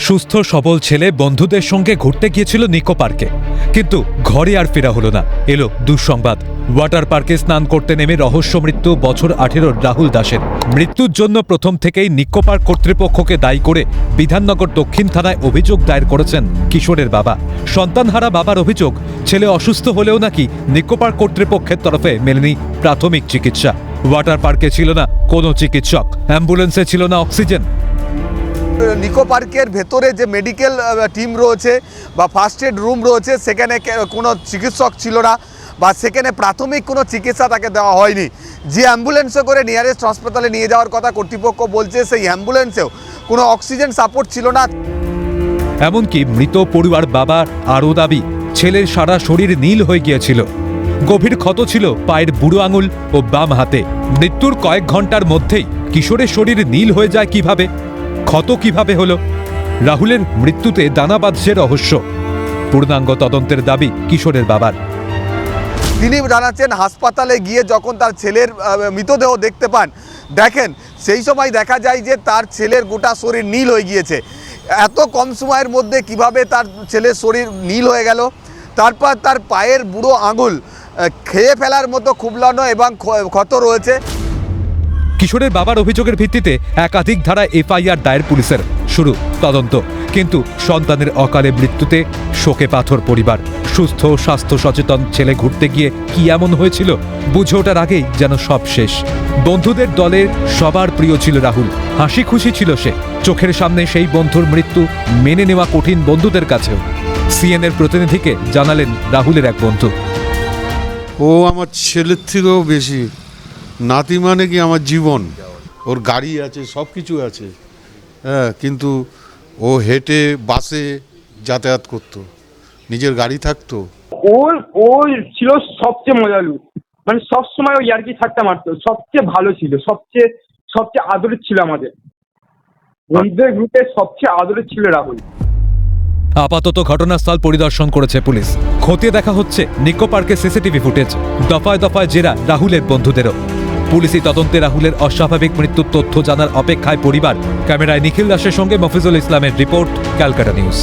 সুস্থ সবল ছেলে বন্ধুদের সঙ্গে ঘুরতে গিয়েছিল নিকো পার্কে, কিন্তু ঘরে আর ফেরা হলো না। এলো দুঃসংবাদ। ওয়াটার পার্কে স্নান করতে নেমে রহস্য মৃত্যু বছর 18 রাহুল দাসের। মৃত্যুর জন্য প্রথম থেকেই নিকো পার্ক কর্তৃপক্ষকে দায়ী করে বিধাননগর দক্ষিণ থানায় অভিযোগ দায়ের করেছেন কিশোরের বাবা। সন্তানহারা বাবার অভিযোগ, ছেলে অসুস্থ হলেও নাকি নিকো পার্ক কর্তৃপক্ষের তরফে মেলেনি প্রাথমিক চিকিৎসা। ওয়াটার পার্কে ছিল না কোনো চিকিৎসক, অ্যাম্বুলেন্সে ছিল না অক্সিজেন। নিকো পার্কের ভেতরে যে মেডিকেল টিম রয়েছে বা ফার্স্ট এড রুম রয়েছে, সেখানে কোনো চিকিৎসক ছিল না বা সেখানে প্রাথমিক কোনো চিকিৎসা তাকে দেওয়া হয়নি। যে অ্যাম্বুলেন্সে করে নিয়ারেস্ট হাসপাতালে নিয়ে যাওয়ার কথা কর্তৃপক্ষ বলছে, সেই অ্যাম্বুলেন্সেও কোনো অক্সিজেন সাপোর্ট ছিল না। এমনকি মৃত পড়ুয়ার বাবার আরও দাবি, ছেলের সারা শরীর নীল হয়ে গিয়েছিল। গভীর ক্ষত ছিল পায়ের বুড়ো আঙুল ও বাম হাতে। মৃত্যুর কয়েক ঘন্টার মধ্যেই কিশোরের শরীর নীল হয়ে যায় কিভাবে? ক্ষত কিভাবে হলো? রাহুলের মৃত্যুতে দানা বাঁধছে রহস্য। পূর্ণাঙ্গ তদন্তের দাবি কিশোরের বাবার। তিনি জানাচ্ছেন, হাসপাতালে গিয়ে যখন তার ছেলের মৃতদেহ দেখতে পান, দেখেন সেই সময় দেখা যায় যে তার ছেলের গোটা শরীর নীল হয়ে গিয়েছে। এত কম সময়ের মধ্যে কিভাবে তার ছেলের শরীর নীল হয়ে গেল? তারপর তার পায়ের বুড়ো আঙুল খেয়ে ফেলার মতো খুবলানো এবং ক্ষত রয়েছে। কিশোরের বাবার অভিযোগের ভিত্তিতে একাধিক ধারা এফআইআর দায়ের পুলিশের। শুরু তদন্ত, কিন্তু সন্তানের অকালে মৃত্যুতে শোকে পাথর পরিবার। সুস্থ স্বাস্থ্য সচেতন ছেলে ঘুরতে গিয়ে কি এমন হয়েছিল বুঝে ওঠার আগেই যেন সব শেষ। বন্ধুদের দলের সবার প্রিয় ছিল রাহুল, হাসি খুশি ছিল সে। চোখের সামনে সেই বন্ধুর মৃত্যু মেনে নেওয়া কঠিন বন্ধুদের কাছেও। সিএনএর প্রতিনিধিকে জানালেন রাহুলের এক বন্ধু, ও আমার ছেলের থেকেও বেশি নাতি, মানে কি আমার জীবন। ওর গাড়ি আছে, সব কিছু আছে, হ্যাঁ, কিন্তু ও হেঁটে বাসে যাতায়াত করতো, নিজের গাড়ি থাকতো। ওর ছিল সবচেয়ে মজালু, মানে সবসময় ওই ইয়ার্কি ঠাট্টা মারতো। সবচেয়ে ভালো ছিল, সবচেয়ে আদরের ছিল আমাদের বন্ধুদের গ্রুপে, সবচেয়ে আদরের ছিল রাহুল। আপাতত ঘটনাস্থল পরিদর্শন করেছে পুলিশ। খতিয়ে দেখা হচ্ছে নিকো পার্কের সিসিটিভি ফুটেজ। দফায় দফায় জেরা রাহুলের বন্ধুদেরও। পুলিশি তদন্তে রাহুলের অস্বাভাবিক মৃত্যুর তথ্য জানার অপেক্ষায় পরিবার। ক্যামেরায় নিখিল দাসের সঙ্গে মফিজুল ইসলামের রিপোর্ট, ক্যালকাটা নিউজ।